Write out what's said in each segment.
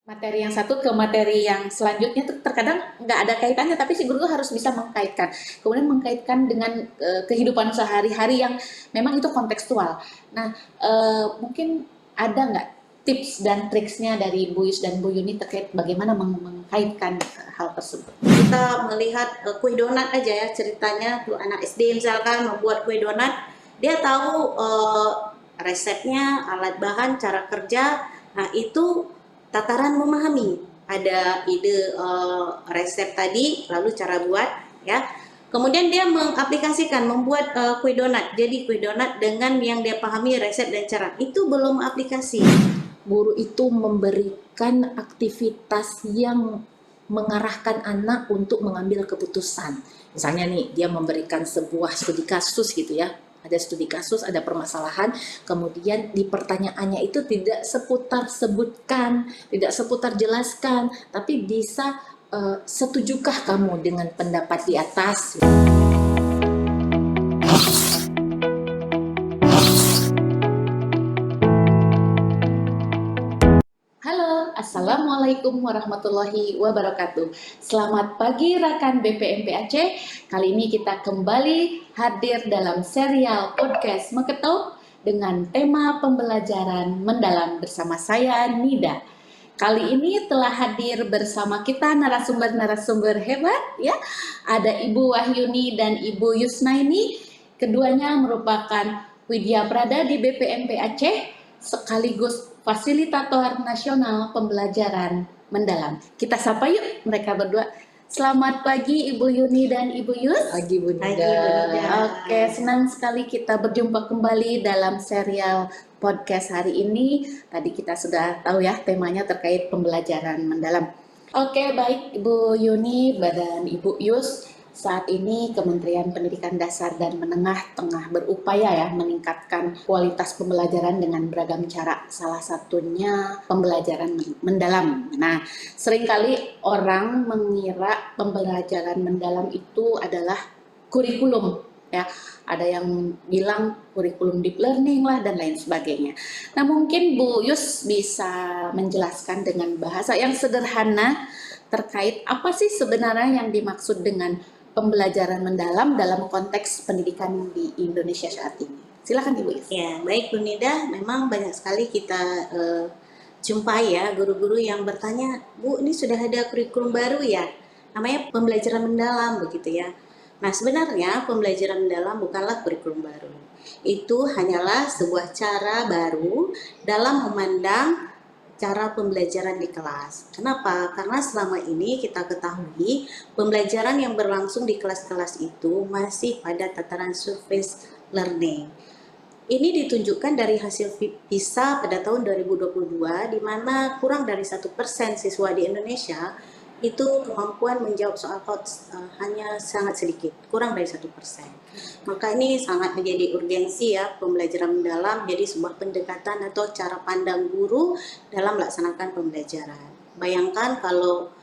materi yang satu ke materi yang selanjutnya tuh terkadang nggak ada kaitannya, tapi si guru harus bisa mengkaitkan. Kemudian mengkaitkan dengan kehidupan sehari-hari yang memang itu kontekstual. Nah, mungkin ada nggak tips dan triksnya dari Bu Yus dan Bu Yuni terkait bagaimana mengkaitkan hal tersebut? Kita melihat kue donat aja ya, ceritanya tuh anak SD misalkan membuat kue donat, dia tahu resepnya, alat bahan, cara kerja. Nah itu tataran memahami, ada ide resep tadi, lalu cara buat ya. Kemudian dia mengaplikasikan, membuat kue donat. Jadi kue donat dengan yang dia pahami resep dan cara. Itu belum aplikasi. Guru itu memberikan aktivitas yang mengarahkan anak untuk mengambil keputusan. Misalnya nih, dia memberikan sebuah studi kasus gitu ya. Ada studi kasus, ada permasalahan, kemudian di pertanyaannya itu tidak seputar sebutkan, tidak seputar jelaskan, tapi bisa setujukah kamu dengan pendapat di atas? Halo, Assalamualaikum warahmatullahi wabarakatuh. Selamat pagi rekan BPMP Aceh. Kali ini kita kembali hadir dalam serial podcast Meketok dengan tema pembelajaran mendalam bersama saya Nida. Kali ini telah hadir bersama kita narasumber-narasumber hebat ya. Ada Ibu Wahyuni dan Ibu Yusnaini. Keduanya merupakan Widya Prada di BPMP Aceh sekaligus fasilitator nasional pembelajaran mendalam. Kita sapa yuk mereka berdua. Selamat pagi Ibu Yuni dan Ibu Yus. Pagi Bu Nida. Pagi, Bu Nida. Oke, senang sekali kita berjumpa kembali dalam serial podcast hari ini. Tadi kita sudah tahu ya temanya terkait pembelajaran mendalam. Oke, baik Ibu Yuni dan Ibu Yus. Saat ini Kementerian Pendidikan Dasar dan Menengah tengah berupaya ya meningkatkan kualitas pembelajaran dengan beragam cara. Salah satunya pembelajaran mendalam. Nah, seringkali orang mengira pembelajaran mendalam itu adalah kurikulum ya. Ada yang bilang kurikulum deep learning lah dan lain sebagainya. Nah, mungkin Bu Yus bisa menjelaskan dengan bahasa yang sederhana terkait apa sih sebenarnya yang dimaksud dengan pembelajaran mendalam dalam konteks pendidikan di Indonesia saat ini. Silakan Ibu Yus. Ya, baik Bu Nida, memang banyak sekali kita jumpai ya guru-guru yang bertanya, Bu, ini sudah ada kurikulum baru ya, namanya pembelajaran mendalam begitu ya. Nah, sebenarnya pembelajaran mendalam bukanlah kurikulum baru. Itu hanyalah sebuah cara baru dalam memandang cara pembelajaran di kelas. Kenapa? Karena selama ini kita ketahui pembelajaran yang berlangsung di kelas-kelas itu masih pada tataran surface learning. Ini ditunjukkan dari hasil PISA pada tahun 2022, di mana kurang dari 1% siswa di Indonesia itu kemampuan menjawab soal HOTS hanya sangat sedikit, kurang dari 1%. Maka ini sangat menjadi urgensi ya, pembelajaran mendalam jadi sebuah pendekatan atau cara pandang guru dalam melaksanakan pembelajaran. Bayangkan kalau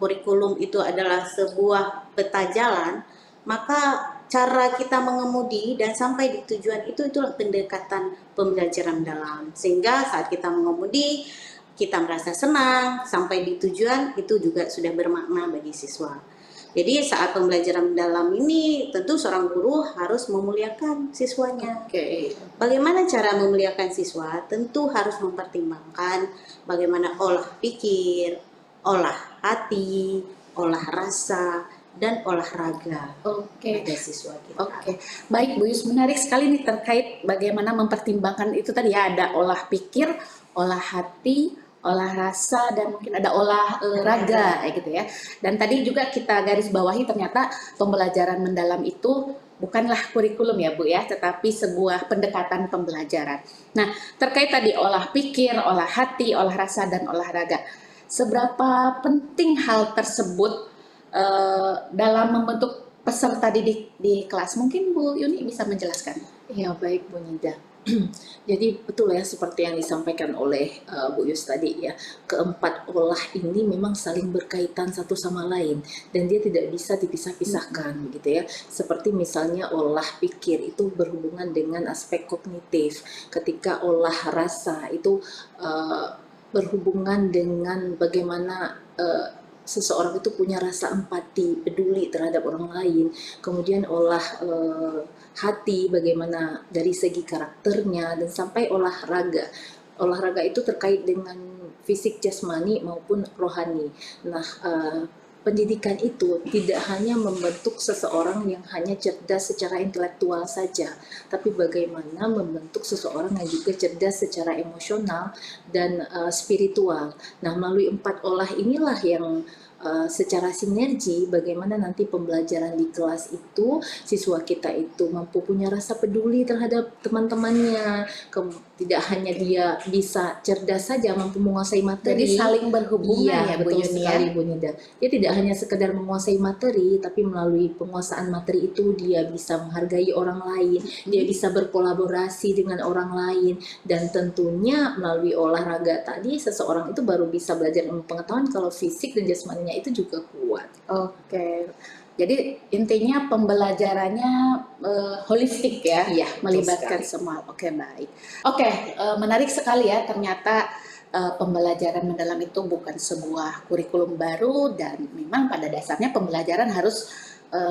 kurikulum itu adalah sebuah peta jalan, maka cara kita mengemudi dan sampai di tujuan itulah pendekatan pembelajaran mendalam. Sehingga saat kita mengemudi, kita merasa senang, sampai di tujuan itu juga sudah bermakna bagi siswa. Jadi saat pembelajaran mendalam ini tentu seorang guru harus memuliakan siswanya. Oke. Bagaimana cara memuliakan siswa? Tentu harus mempertimbangkan bagaimana olah pikir, olah hati, olah rasa, dan olahraga pada siswa kita. Oke, baik Bu Yus, menarik sekali nih terkait bagaimana mempertimbangkan itu tadi ya, ada olah pikir, olah hati, olah rasa, dan mungkin ada olah raga kayak gitu ya. Dan tadi juga kita garis bawahi ternyata pembelajaran mendalam itu bukanlah kurikulum ya Bu ya, tetapi sebuah pendekatan pembelajaran. Nah, terkait tadi olah pikir, olah hati, olah rasa, dan olahraga. Seberapa penting hal tersebut dalam membentuk peserta didik di kelas? Mungkin Bu Yuni bisa menjelaskan. Ya baik Bu Nida. Jadi betul ya seperti yang disampaikan oleh Bu Yus tadi ya, keempat olah ini memang saling berkaitan satu sama lain dan dia tidak bisa dipisah-pisahkan gitu ya. Seperti misalnya olah pikir itu berhubungan dengan aspek kognitif, ketika olah rasa itu berhubungan dengan bagaimana seseorang itu punya rasa empati, peduli terhadap orang lain, kemudian olah hati, bagaimana dari segi karakternya, dan sampai olahraga. Olahraga itu terkait dengan fisik jasmani maupun rohani. Nah, pendidikan itu tidak hanya membentuk seseorang yang hanya cerdas secara intelektual saja, tapi bagaimana membentuk seseorang yang juga cerdas secara emosional dan spiritual. Nah, melalui 4 olah inilah yang secara sinergi bagaimana nanti pembelajaran di kelas itu siswa kita itu mampu punya rasa peduli terhadap teman-temannya, tidak hanya dia bisa cerdas saja mampu menguasai materi. Jadi saling berhubungan Iya, ya Bu betul Yuni ya. sekali Bu Nida. Dia tidak hanya sekedar menguasai materi, tapi melalui penguasaan materi itu dia bisa menghargai orang lain, dia bisa berkolaborasi dengan orang lain, dan tentunya melalui olahraga tadi seseorang itu baru bisa belajar ilmu pengetahuan kalau fisik dan jasmaninya itu juga kuat. Oke. Jadi intinya pembelajarannya holistik ya, Iya, betul melibatkan sekali. semua. Oke, baik. Oke, menarik sekali ya, ternyata pembelajaran mendalam itu bukan sebuah kurikulum baru, dan memang pada dasarnya pembelajaran harus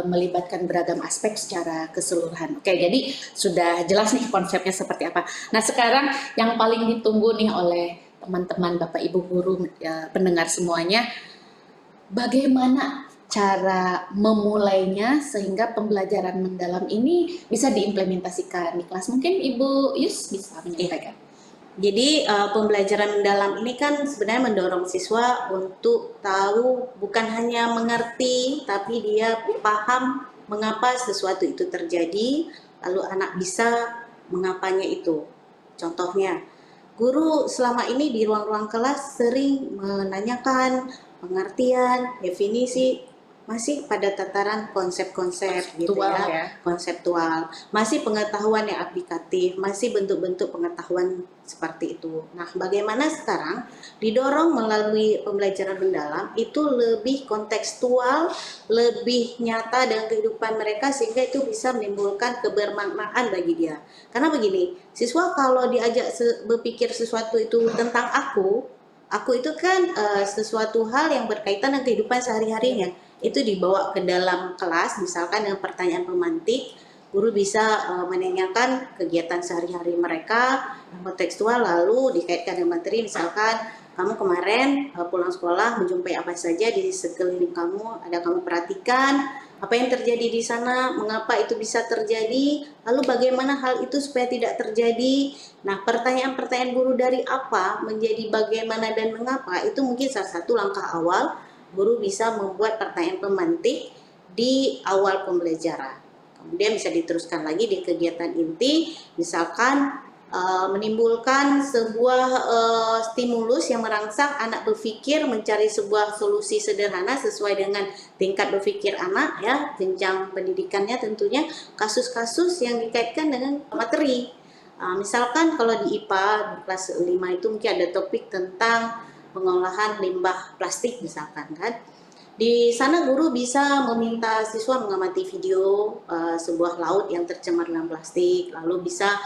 melibatkan beragam aspek secara keseluruhan. Oke, jadi sudah jelas nih konsepnya seperti apa. Nah, sekarang yang paling ditunggu nih oleh teman-teman Bapak Ibu guru, pendengar semuanya, bagaimana cara memulainya sehingga pembelajaran mendalam ini bisa diimplementasikan di kelas? Mungkin Ibu Yus bisa menyampaikan. Jadi pembelajaran mendalam ini kan sebenarnya mendorong siswa untuk tahu, bukan hanya mengerti, tapi dia paham mengapa sesuatu itu terjadi, lalu anak bisa mengapanya itu. Contohnya, guru selama ini di ruang-ruang kelas sering menanyakan pengertian, definisi, masih pada tataran konsep-konsep gitu ya, konseptual, masih pengetahuan yang aplikatif, masih bentuk-bentuk pengetahuan seperti itu. Nah, bagaimana sekarang didorong melalui pembelajaran mendalam itu lebih kontekstual, lebih nyata dengan kehidupan mereka, sehingga itu bisa menimbulkan kebermaknaan bagi dia. Karena begini, siswa kalau diajak berpikir sesuatu itu tentang aku itu kan sesuatu hal yang berkaitan dengan kehidupan sehari-harinya. Itu dibawa ke dalam kelas, misalkan dengan pertanyaan pemantik, guru bisa menanyakan kegiatan sehari-hari mereka yang kontekstual, lalu dikaitkan dengan materi, misalkan kamu kemarin pulang sekolah menjumpai apa saja di sekeliling kamu, ada kamu perhatikan apa yang terjadi di sana, mengapa itu bisa terjadi, lalu bagaimana hal itu supaya tidak terjadi. Nah, pertanyaan-pertanyaan guru dari apa menjadi bagaimana dan mengapa itu mungkin salah satu langkah awal guru bisa membuat pertanyaan pemantik di awal pembelajaran. Kemudian bisa diteruskan lagi di kegiatan inti, misalkan menimbulkan sebuah stimulus yang merangsang anak berpikir mencari sebuah solusi sederhana sesuai dengan tingkat berpikir anak ya, jenjang pendidikannya tentunya, kasus-kasus yang dikaitkan dengan materi. Misalkan kalau di IPA di kelas 5 itu mungkin ada topik tentang pengolahan limbah plastik misalkan kan. Di sana guru bisa meminta siswa mengamati video sebuah laut yang tercemar dengan plastik, lalu bisa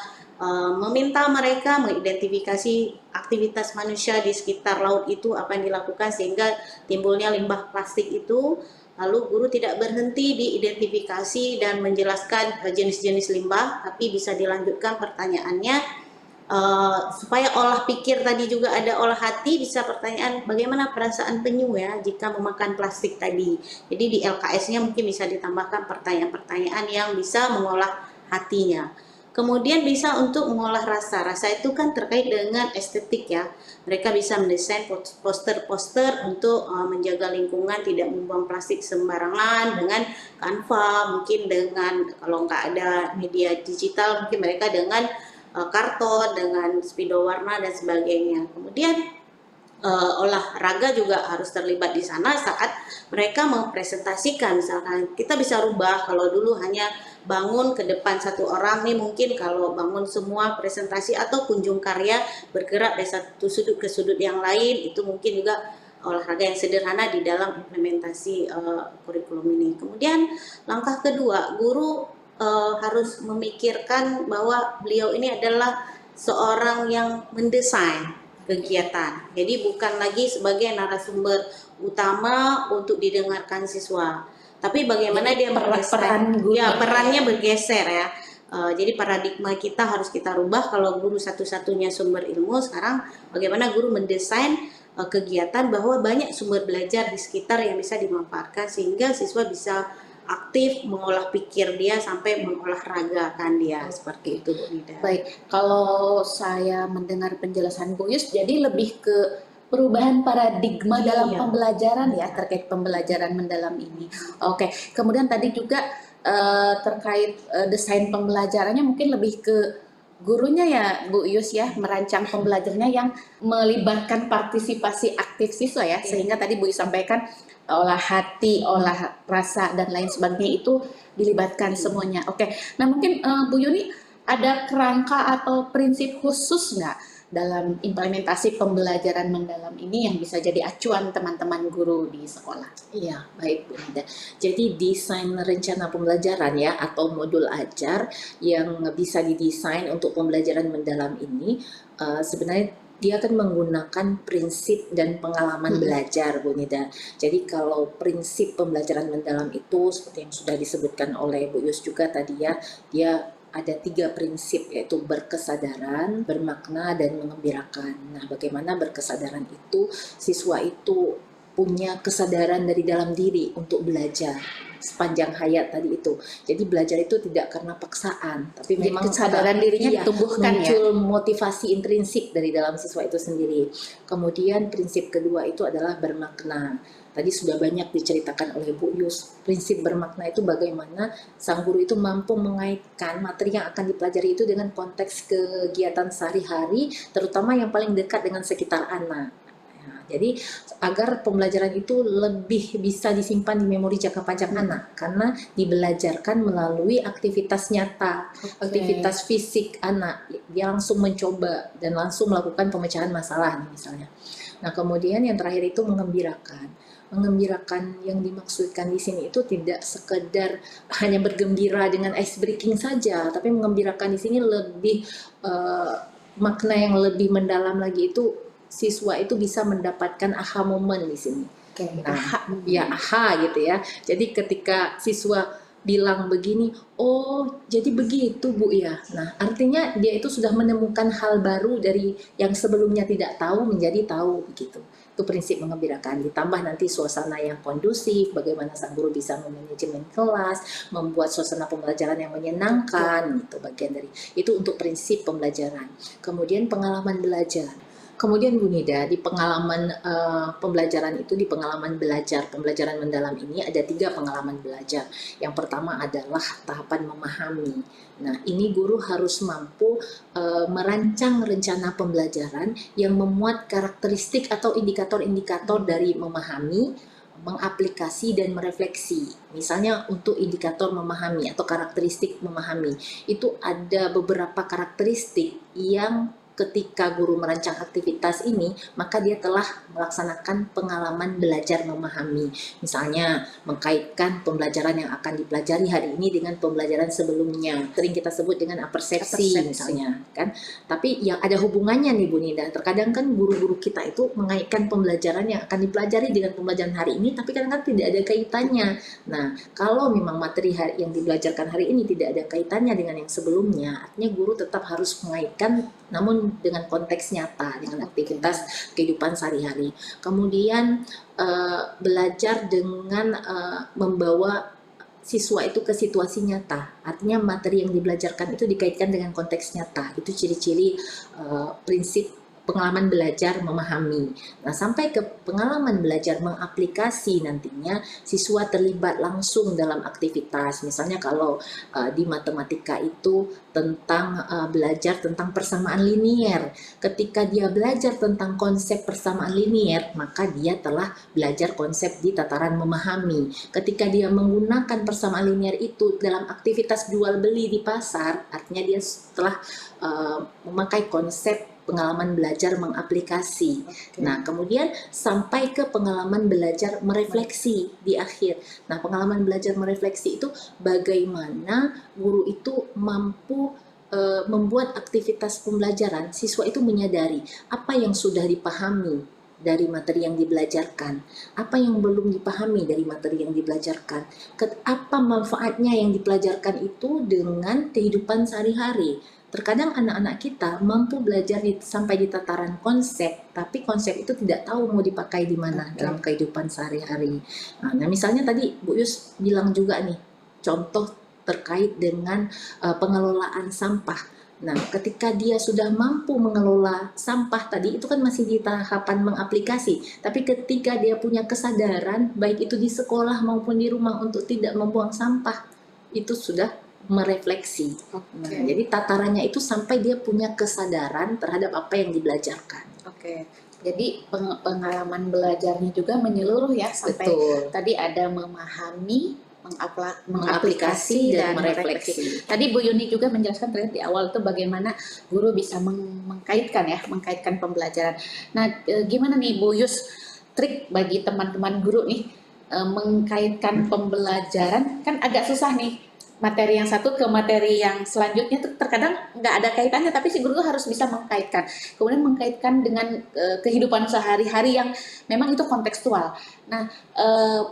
meminta mereka mengidentifikasi aktivitas manusia di sekitar laut itu, apa yang dilakukan sehingga timbulnya limbah plastik itu. Lalu guru tidak berhenti di identifikasi dan menjelaskan jenis-jenis limbah, tapi bisa dilanjutkan pertanyaannya supaya olah pikir tadi juga ada olah hati, bisa pertanyaan bagaimana perasaan penyu ya jika memakan plastik tadi. Jadi di LKS-nya mungkin bisa ditambahkan pertanyaan-pertanyaan yang bisa mengolah hatinya. Kemudian bisa untuk mengolah rasa. Rasa itu kan terkait dengan estetik ya. Mereka bisa mendesain poster-poster untuk menjaga lingkungan, tidak membuang plastik sembarangan dengan Canva, mungkin dengan kalau nggak ada media digital mungkin mereka dengan karton, dengan spidol warna dan sebagainya. Kemudian olahraga juga harus terlibat di sana saat mereka mempresentasikan. Misalkan kita bisa rubah, kalau dulu hanya bangun ke depan satu orang nih, mungkin kalau bangun semua presentasi atau kunjung karya bergerak dari satu sudut ke sudut yang lain, itu mungkin juga olahraga yang sederhana di dalam implementasi kurikulum ini. Kemudian langkah kedua, guru harus memikirkan bahwa beliau ini adalah seorang yang mendesain. kegiatan. Jadi bukan lagi sebagai narasumber utama untuk didengarkan siswa, tapi bagaimana Jadi dia peran guru ya, perannya ya. bergeser ya. Jadi paradigma kita harus kita rubah. Kalau guru satu-satunya sumber ilmu, sekarang bagaimana guru mendesain kegiatan bahwa banyak sumber belajar di sekitar yang bisa dimanfaatkan sehingga siswa bisa aktif mengolah pikir dia sampai mengolahragakan dia, seperti itu Bu Nida. Baik, kalau saya mendengar penjelasan Bu Yus, jadi lebih ke perubahan paradigma dalam Iya. pembelajaran ya, terkait pembelajaran mendalam ini. Oke, kemudian tadi juga terkait desain pembelajarannya mungkin lebih ke gurunya ya Bu Yus ya, merancang pembelajarannya yang melibatkan partisipasi aktif siswa ya, sehingga tadi Bu Yus sampaikan olah hati, olah rasa dan lain sebagainya itu dilibatkan semuanya. Oke, nah mungkin Bu Yuni ada kerangka atau prinsip khusus nggak dalam implementasi pembelajaran mendalam ini yang bisa jadi acuan teman-teman guru di sekolah? Iya, baik Bu Nida. Jadi desain rencana pembelajaran ya atau modul ajar yang bisa didesain untuk pembelajaran mendalam ini sebenarnya dia akan menggunakan prinsip dan pengalaman belajar Bu Nida. Jadi kalau prinsip pembelajaran mendalam itu seperti yang sudah disebutkan oleh Bu Yus juga tadi ya, dia ada 3 prinsip yaitu berkesadaran, bermakna, dan mengembirakan. Nah, bagaimana berkesadaran itu siswa itu punya kesadaran dari dalam diri untuk belajar sepanjang hayat tadi itu. Jadi belajar itu tidak karena paksaan, tapi Jadi memang kesadaran dirinya ditumbuhkan ya. muncul motivasi intrinsik dari dalam siswa itu sendiri. Kemudian prinsip kedua itu adalah bermakna. Tadi sudah banyak diceritakan oleh Bu Yus. Prinsip bermakna itu bagaimana sang guru itu mampu mengaitkan materi yang akan dipelajari itu dengan konteks kegiatan sehari-hari, terutama yang paling dekat dengan sekitar anak. Jadi agar pembelajaran itu lebih bisa disimpan di memori jangka panjang anak karena dibelajarkan melalui aktivitas nyata, aktivitas fisik anak. Dia langsung mencoba dan langsung melakukan pemecahan masalah misalnya. Nah, kemudian yang terakhir itu mengembirakan. Mengembirakan yang dimaksudkan di sini itu tidak sekedar hanya bergembira dengan ice breaking saja, tapi mengembirakan di sini lebih makna yang lebih mendalam lagi itu siswa itu bisa mendapatkan aha moment di sini. Nah, ya aha gitu ya. Jadi ketika siswa bilang begini, oh jadi begitu Bu ya. Nah, artinya dia itu sudah menemukan hal baru dari yang sebelumnya tidak tahu menjadi tahu begitu. Itu prinsip mengembirakan. Ditambah nanti suasana yang kondusif, bagaimana sang guru bisa memanajemen kelas, membuat suasana pembelajaran yang menyenangkan, itu bagian dari itu untuk prinsip pembelajaran. Kemudian pengalaman belajar. Kemudian Bu Nida, di pengalaman pembelajaran itu, di pengalaman belajar, pembelajaran mendalam ini ada 3 pengalaman belajar. Yang pertama adalah tahapan memahami. Nah, ini guru harus mampu merancang rencana pembelajaran yang memuat karakteristik atau indikator-indikator dari memahami, mengaplikasi, dan merefleksi. Misalnya untuk indikator memahami atau karakteristik memahami, itu ada beberapa karakteristik yang ketika guru merancang aktivitas ini, maka dia telah melaksanakan pengalaman belajar memahami. Misalnya, mengkaitkan pembelajaran yang akan dipelajari hari ini dengan pembelajaran sebelumnya. Sering kita sebut dengan apersepsi misalnya, kan? Tapi yang ada hubungannya nih Bu Nida, terkadang kan guru-guru kita itu mengaitkan pembelajaran yang akan dipelajari dengan pembelajaran hari ini, tapi kadang-kadang tidak ada kaitannya. Nah, kalau memang materi yang dibelajarkan hari ini tidak ada kaitannya dengan yang sebelumnya, artinya guru tetap harus mengaitkan namun dengan konteks nyata, dengan aktivitas kehidupan sehari-hari. Kemudian belajar dengan membawa siswa itu ke situasi nyata, artinya materi yang dibelajarkan itu dikaitkan dengan konteks nyata. Itu ciri-ciri prinsip pengalaman belajar memahami. Nah, sampai ke pengalaman belajar mengaplikasi, nantinya siswa terlibat langsung dalam aktivitas. Misalnya kalau di matematika itu tentang belajar tentang persamaan linier. Ketika dia belajar tentang konsep persamaan linier, maka dia telah belajar konsep di tataran memahami. Ketika dia menggunakan persamaan linier itu dalam aktivitas jual beli di pasar, artinya dia telah memakai konsep pengalaman belajar mengaplikasi. Nah, kemudian sampai ke pengalaman belajar merefleksi di akhir. Nah, pengalaman belajar merefleksi itu bagaimana guru itu mampu membuat aktivitas pembelajaran, siswa itu menyadari apa yang sudah dipahami dari materi yang dibelajarkan, apa yang belum dipahami dari materi yang dibelajarkan, apa manfaatnya yang dipelajarkan itu dengan kehidupan sehari-hari. Terkadang anak-anak kita mampu belajar sampai di tataran konsep, tapi konsep itu tidak tahu mau dipakai di mana dalam kehidupan sehari-hari. Nah, misalnya tadi Bu Yus bilang juga nih, contoh terkait dengan pengelolaan sampah. Nah, ketika dia sudah mampu mengelola sampah tadi, itu kan masih di tahapan mengaplikasi. Tapi ketika dia punya kesadaran, baik itu di sekolah maupun di rumah untuk tidak membuang sampah, itu sudah merefleksi. Nah, jadi tatarannya itu sampai dia punya kesadaran terhadap apa yang dibelajarkan. Oke. Jadi pengalaman belajarnya juga menyeluruh ya, sampai Betul. tadi ada memahami, Mengaplikasi dan merefleksi. Tadi Bu Yuni juga menjelaskan terkait di awal itu bagaimana guru bisa mengkaitkan pembelajaran. Nah, gimana nih Bu Yus, trik bagi teman-teman guru nih mengkaitkan pembelajaran, kan agak susah nih, materi yang satu ke materi yang selanjutnya tuh terkadang nggak ada kaitannya, tapi si guru tuh harus bisa mengkaitkan. Kemudian mengkaitkan dengan kehidupan sehari-hari yang memang itu kontekstual. Nah,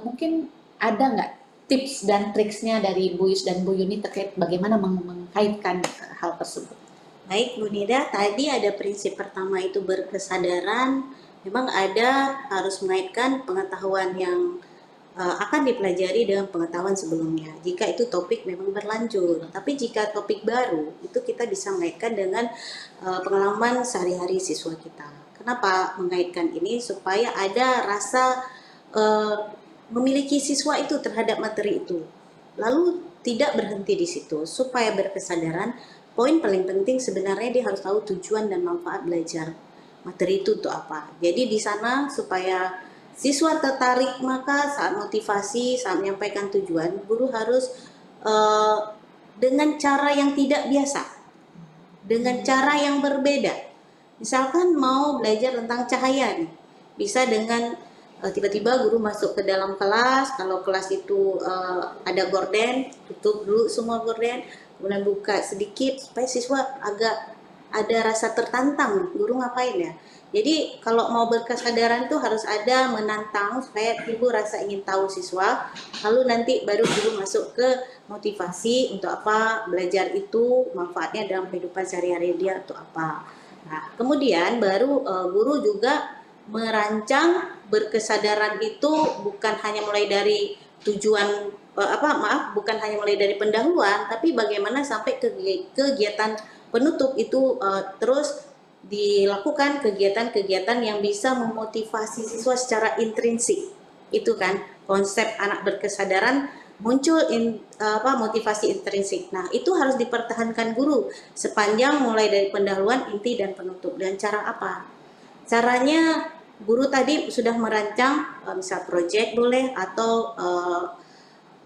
mungkin ada nggak tips dan triksnya dari Bu Yus dan Bu Yuni terkait bagaimana mengkaitkan hal tersebut? Baik Bu Nida, tadi ada prinsip pertama itu berkesadaran. Memang ada harus mengaitkan pengetahuan yang akan dipelajari dengan pengetahuan sebelumnya. Jika itu topik memang berlanjut, tapi jika topik baru itu kita bisa mengaitkan dengan pengalaman sehari-hari siswa kita. Kenapa mengaitkan ini? Supaya ada rasa memiliki siswa itu terhadap materi itu. Lalu tidak berhenti di situ, supaya berkesadaran. Poin paling penting sebenarnya dia harus tahu tujuan dan manfaat belajar materi itu untuk apa. Jadi di sana supaya siswa tertarik, maka saat motivasi, saat menyampaikan tujuan, guru harus dengan cara yang tidak biasa, dengan cara yang berbeda. Misalkan mau belajar tentang cahaya nih, bisa dengan tiba-tiba guru masuk ke dalam kelas, kalau kelas itu ada gorden, tutup dulu semua gorden, kemudian buka sedikit supaya siswa agak ada rasa tertantang, guru ngapain ya. Jadi kalau mau berkesadaran itu harus ada menantang supaya timbul rasa ingin tahu siswa, lalu nanti baru guru masuk ke motivasi untuk apa belajar itu, manfaatnya dalam kehidupan sehari-hari dia untuk apa. Nah, kemudian baru guru juga merancang berkesadaran itu bukan hanya mulai dari tujuan bukan hanya mulai dari pendahuluan, tapi bagaimana sampai ke kegiatan penutup itu terus dilakukan kegiatan-kegiatan yang bisa memotivasi siswa secara intrinsik. Itu kan konsep anak berkesadaran muncul motivasi intrinsik. Nah, itu harus dipertahankan guru sepanjang mulai dari pendahuluan, inti dan penutup. Dan cara apa? Caranya guru tadi sudah merancang misal proyek boleh atau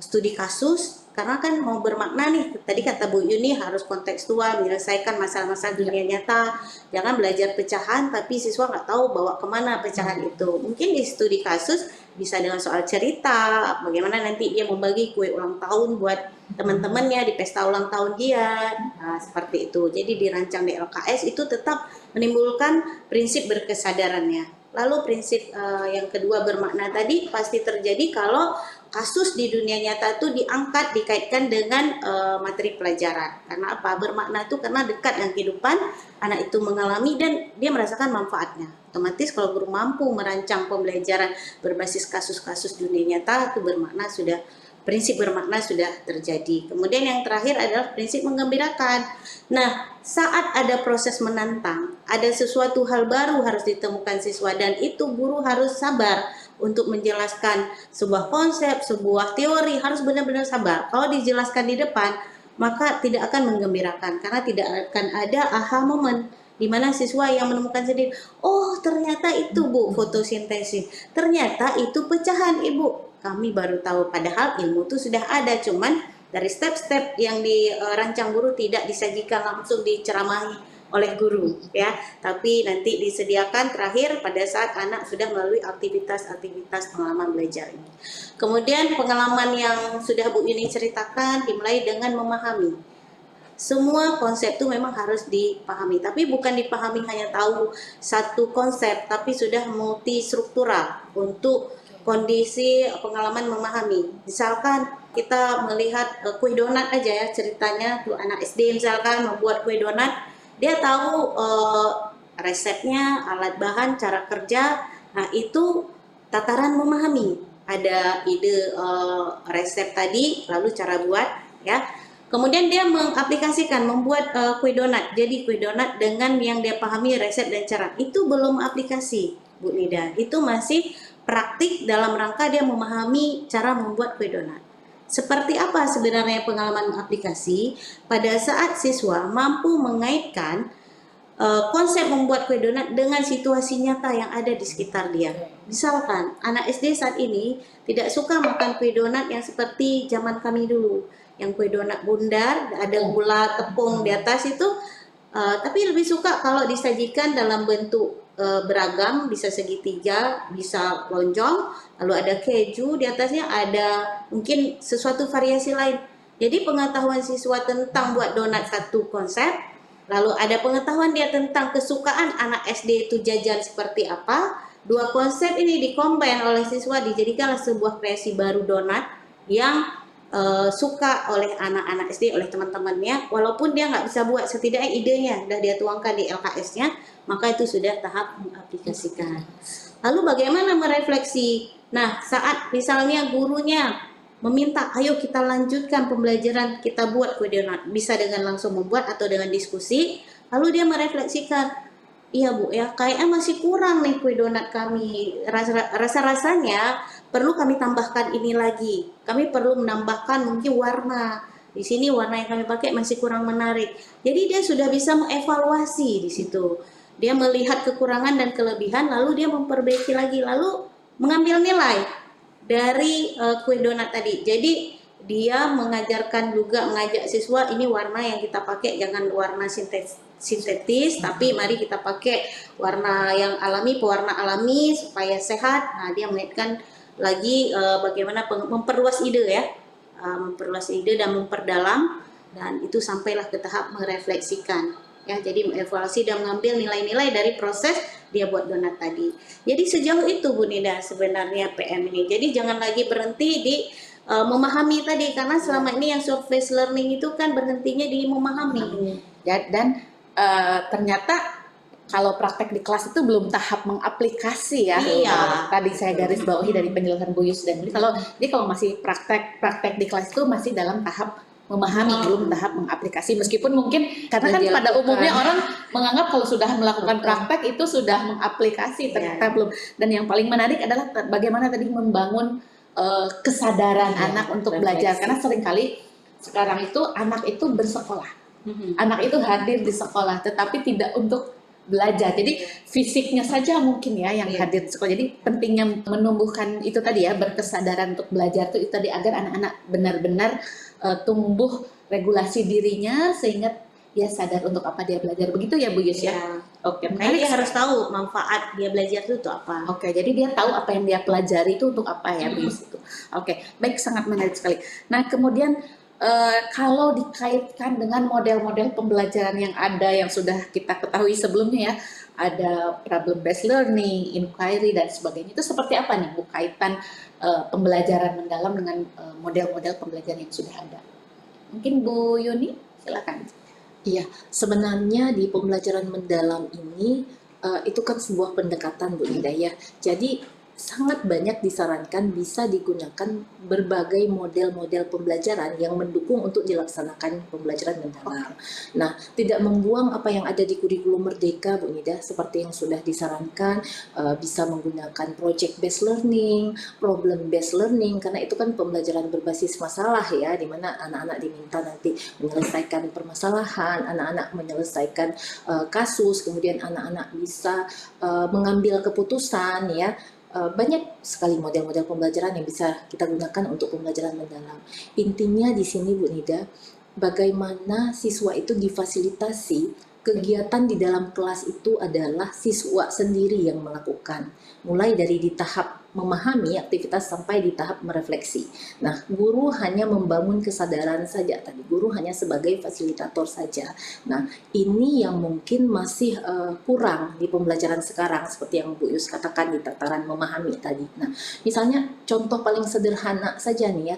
studi kasus, karena kan mau bermakna nih, tadi kata Bu Yuni harus kontekstual, menyelesaikan masalah-masalah dunia nyata, jangan belajar pecahan tapi siswa nggak tahu bawa kemana pecahan itu. Mungkin di studi kasus bisa dengan soal cerita, bagaimana nanti dia membagi kue ulang tahun buat teman-temannya di pesta ulang tahun dia, nah, seperti itu. Jadi dirancang di LKS itu tetap menimbulkan prinsip berkesadarannya. Lalu prinsip yang kedua bermakna tadi pasti terjadi kalau kasus di dunia nyata itu diangkat, dikaitkan dengan materi pelajaran. Karena apa? Bermakna itu karena dekat dengan kehidupan, anak itu mengalami dan dia merasakan manfaatnya. Otomatis kalau guru mampu merancang pembelajaran berbasis kasus-kasus dunia nyata, itu bermakna sudah, prinsip bermakna sudah terjadi. Kemudian yang terakhir adalah prinsip menggembirakan. Nah, saat ada proses menantang, ada sesuatu hal baru harus ditemukan siswa dan itu guru harus sabar untuk menjelaskan sebuah konsep, sebuah teori, harus benar-benar sabar. Kalau dijelaskan di depan, maka tidak akan menggembirakan karena tidak akan ada aha moment di mana siswa yang menemukan sendiri, oh ternyata itu Bu fotosintesis, ternyata itu pecahan Ibu, kami baru tahu, padahal ilmu itu sudah ada, cuman dari step-step yang dirancang guru tidak disajikan langsung diceramahi oleh guru ya, tapi nanti disediakan terakhir pada saat anak sudah melalui aktivitas-aktivitas pengalaman belajar ini. Kemudian pengalaman yang sudah Bu Yuni ceritakan dimulai dengan memahami. semua konsep itu memang harus dipahami, tapi bukan dipahami hanya tahu satu konsep, tapi sudah multistruktural untuk kondisi pengalaman memahami. Misalkan kita melihat kue donat aja ya, ceritanya tuh anak SD misalkan membuat kue donat, dia tahu resepnya, alat bahan, cara kerja. Nah, itu tataran memahami. Ada ide resep tadi, lalu cara buat ya. Kemudian dia mengaplikasikan, membuat kue donat. Jadi kue donat dengan yang dia pahami resep dan cara. Itu belum aplikasi, Bu Nida. Itu masih praktik dalam rangka dia memahami cara membuat kue donat. Seperti apa sebenarnya pengalaman aplikasi? Pada saat siswa mampu mengaitkan konsep membuat kue donat dengan situasi nyata yang ada di sekitar dia. Misalkan anak SD saat ini tidak suka makan kue donat yang seperti zaman kami dulu, yang kue donat bundar, ada gula tepung di atas itu, tapi lebih suka kalau disajikan dalam bentuk beragam, bisa segitiga, bisa lonjong, lalu ada keju di atasnya, ada mungkin sesuatu variasi lain. Jadi pengetahuan siswa tentang buat donat satu konsep, lalu ada pengetahuan dia tentang kesukaan anak SD itu jajan seperti apa. Dua konsep ini dikombin oleh siswa, dijadikanlah sebuah kreasi baru donat yang suka oleh anak-anak SD, oleh teman-temannya, walaupun dia nggak bisa buat, setidaknya idenya sudah dia tuangkan di LKS-nya, maka itu sudah tahap mengaplikasikan. Lalu bagaimana merefleksi? Nah, saat misalnya gurunya meminta, ayo kita lanjutkan pembelajaran, kita buat kue donat, bisa dengan langsung membuat atau dengan diskusi, lalu dia merefleksikan, iya Bu ya, kayaknya masih kurang nih kue donat kami, rasa-rasanya perlu kami tambahkan ini lagi, kami perlu menambahkan mungkin warna, di sini warna yang kami pakai masih kurang menarik. Jadi dia sudah bisa mengevaluasi di situ, dia melihat kekurangan dan kelebihan, lalu dia memperbaiki lagi, lalu mengambil nilai dari kue donat tadi. Jadi dia mengajarkan juga, mengajak siswa, ini warna yang kita pakai jangan warna sintetis, tapi mari kita pakai warna yang alami, pewarna alami supaya sehat. Nah, dia mengaitkan lagi bagaimana memperluas ide ya, memperluas ide dan memperdalam, dan itu sampailah ke tahap merefleksikan ya. Jadi mengevaluasi dan mengambil nilai-nilai dari proses dia buat donat tadi. Jadi sejauh itu Bu Nida sebenarnya PM ini. Jadi jangan lagi berhenti di memahami tadi, karena selama ini yang short phase learning itu kan berhentinya di memahami. Ya, dan ternyata kalau praktek di kelas itu belum tahap mengaplikasi ya. Iya. Tadi saya garis bawahi dari penjelasan Bu Yus dan Beli, kalau masih praktek di kelas itu masih dalam tahap memahami, belum tahap mengaplikasi. Meskipun mungkin karena kan pada umumnya orang menganggap kalau sudah melakukan praktek itu sudah mengaplikasi, ternyata belum. Dan yang paling menarik adalah bagaimana tadi membangun kesadaran anak untuk belajar, karena seringkali sekarang itu anak itu bersekolah, anak itu hadir di sekolah, tetapi tidak untuk belajar. Jadi fisiknya saja mungkin ya yang hadir di sekolah. Jadi pentingnya menumbuhkan itu tadi ya, berkesadaran untuk belajar itu tadi, agar anak-anak benar-benar tumbuh regulasi dirinya sehingga dia sadar untuk apa dia belajar. Begitu ya Bu Yus ya? Oke, Makanya dia harus tahu manfaat dia belajar itu apa. Oke, jadi dia tahu apa yang dia pelajari itu untuk apa ya Bu Yus itu. Oke, baik, sangat menarik sekali. Nah, kemudian kalau dikaitkan dengan model-model pembelajaran yang ada, yang sudah kita ketahui sebelumnya ya, ada problem based learning, inquiry dan sebagainya, itu seperti apa nih Bu kaitan pembelajaran mendalam dengan model-model pembelajaran yang sudah ada? Mungkin Bu Yuni, silakan. Iya, sebenarnya di pembelajaran mendalam ini itu kan sebuah pendekatan Bu Nida ya. Jadi sangat banyak disarankan bisa digunakan berbagai model-model pembelajaran yang mendukung untuk dilaksanakan pembelajaran mendalam. Nah, tidak membuang apa yang ada di kurikulum Merdeka Bu Nida, seperti yang sudah disarankan, bisa menggunakan project based learning, problem based learning, karena itu kan pembelajaran berbasis masalah ya, di mana anak-anak diminta nanti menyelesaikan permasalahan, anak-anak menyelesaikan kasus, kemudian anak-anak bisa mengambil keputusan ya. Banyak sekali model-model pembelajaran yang bisa kita gunakan untuk pembelajaran mendalam. Intinya di sini Bu Nida, bagaimana siswa itu difasilitasi, kegiatan di dalam kelas itu adalah siswa sendiri yang melakukan. Mulai dari di tahap memahami aktivitas sampai di tahap merefleksi. Nah, guru hanya membangun kesadaran saja tadi. Guru hanya sebagai fasilitator saja. Nah, ini yang mungkin masih kurang di pembelajaran sekarang seperti yang Bu Yus katakan di tataran memahami tadi. Nah, misalnya contoh paling sederhana saja nih ya.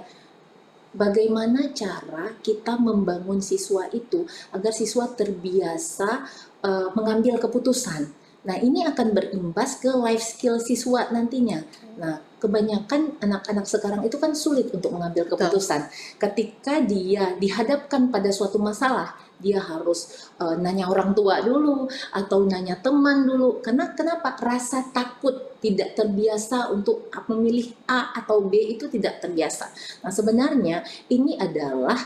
Bagaimana cara kita membangun siswa itu agar siswa terbiasa mengambil keputusan. Nah, ini akan berimbas ke life skill siswa nantinya. Nah, kebanyakan anak-anak sekarang itu kan sulit untuk mengambil keputusan. Ketika dia dihadapkan pada suatu masalah, dia harus nanya orang tua dulu atau nanya teman dulu. Karena kenapa? Rasa takut, tidak terbiasa untuk memilih A atau B itu tidak terbiasa. Nah, sebenarnya ini adalah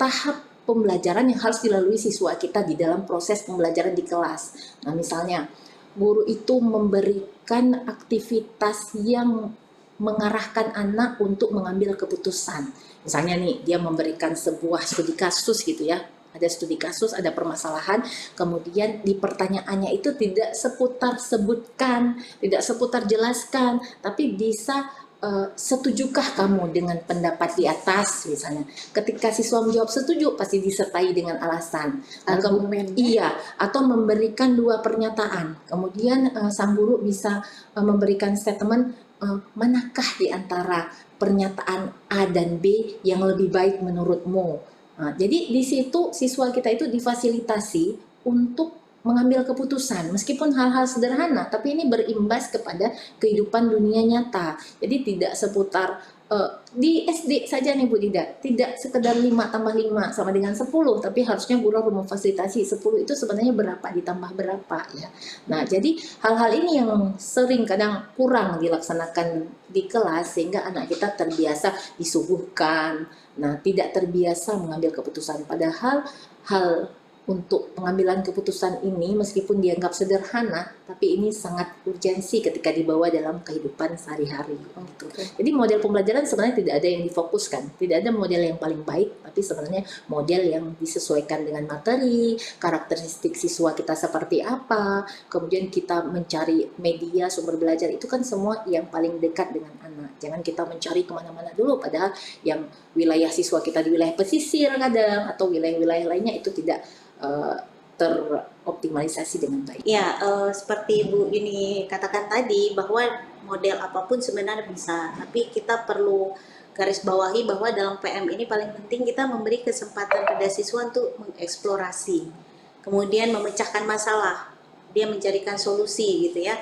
tahap pembelajaran yang harus dilalui siswa kita di dalam proses pembelajaran di kelas. Nah, misalnya guru itu memberikan aktivitas yang mengarahkan anak untuk mengambil keputusan. Misalnya nih, dia memberikan sebuah studi kasus gitu ya. Ada studi kasus, ada permasalahan, kemudian di pertanyaannya itu tidak seputar sebutkan, tidak seputar jelaskan, tapi bisa setujukah kamu dengan pendapat di atas misalnya. Ketika siswa menjawab setuju pasti disertai dengan alasan. Iya, atau memberikan dua pernyataan. Kemudian sang guru bisa memberikan statement manakah di antara pernyataan A dan B yang lebih baik menurutmu. Nah, jadi di situ siswa kita itu difasilitasi untuk mengambil keputusan meskipun hal-hal sederhana, tapi ini berimbas kepada kehidupan dunia nyata. Jadi tidak seputar di SD saja nih Bu Dida, tidak sekedar 5 tambah 5 sama dengan 10, tapi harusnya guru harus memfasilitasi 10 itu sebenarnya berapa ditambah berapa ya. Nah, jadi hal-hal ini yang sering kadang kurang dilaksanakan di kelas sehingga anak kita terbiasa disuguhkan. Nah, tidak terbiasa mengambil keputusan, padahal hal untuk pengambilan keputusan ini meskipun dianggap sederhana, tapi ini sangat urgensi ketika dibawa dalam kehidupan sehari-hari. Gitu. Jadi model pembelajaran sebenarnya tidak ada yang difokuskan, tidak ada model yang paling baik, tapi sebenarnya model yang disesuaikan dengan materi, karakteristik siswa kita seperti apa, kemudian kita mencari media sumber belajar itu kan semua yang paling dekat dengan anak. Jangan kita mencari kemana-mana dulu, padahal yang wilayah siswa kita di wilayah pesisir kadang atau wilayah-wilayah lainnya itu tidak teroptimalisasi dengan baik. Ya, seperti Bu Yuni katakan tadi bahwa model apapun sebenarnya bisa, tapi kita perlu garis bawahi bahwa dalam PM ini paling penting kita memberi kesempatan pada siswa untuk mengeksplorasi, kemudian memecahkan masalah, dia mencarikan solusi gitu ya.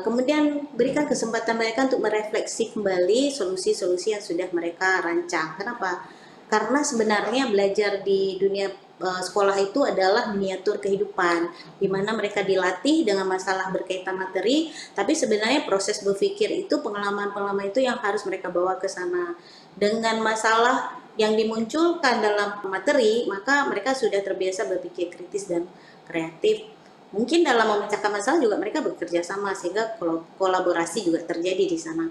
Kemudian berikan kesempatan mereka untuk merefleksi kembali solusi-solusi yang sudah mereka rancang. Kenapa? Karena sebenarnya belajar di dunia sekolah itu adalah miniatur kehidupan, di mana mereka dilatih dengan masalah berkaitan materi, tapi sebenarnya proses berpikir itu, pengalaman-pengalaman itu yang harus mereka bawa ke sana. Dengan masalah yang dimunculkan dalam materi, maka mereka sudah terbiasa berpikir kritis dan kreatif. Mungkin dalam memecahkan masalah juga mereka bekerja sama, sehingga kolaborasi juga terjadi di sana.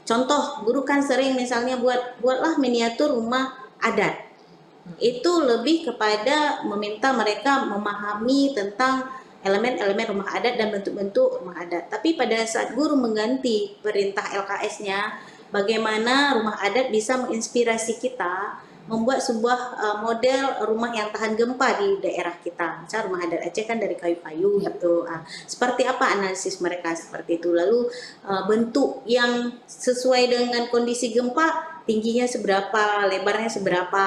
Contoh, guru kan sering misalnya buatlah miniatur rumah adat. Itu lebih kepada meminta mereka memahami tentang elemen-elemen rumah adat dan bentuk-bentuk rumah adat. Tapi pada saat guru mengganti perintah LKS-nya, bagaimana rumah adat bisa menginspirasi kita membuat sebuah model rumah yang tahan gempa di daerah kita. Misalnya rumah adat Aceh kan dari kayu-kayu gitu. Seperti apa analisis mereka seperti itu. Lalu bentuk yang sesuai dengan kondisi gempa, tingginya seberapa, lebarnya seberapa,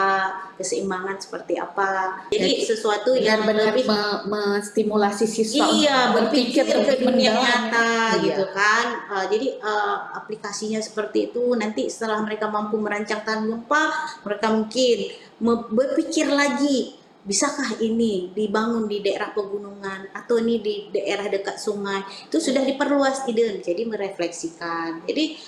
keseimbangan seperti apa. Jadi sesuatu yang lebih menstimulasi siswa berpikir ke dunia nyata gitu Iya. kan. Jadi aplikasinya seperti itu. Nanti setelah mereka mampu merancang tahan gempa, mereka mungkin berpikir lagi, bisakah ini dibangun di daerah pegunungan atau ini di daerah dekat sungai. Itu sudah diperluas ide, jadi merefleksikan. Jadi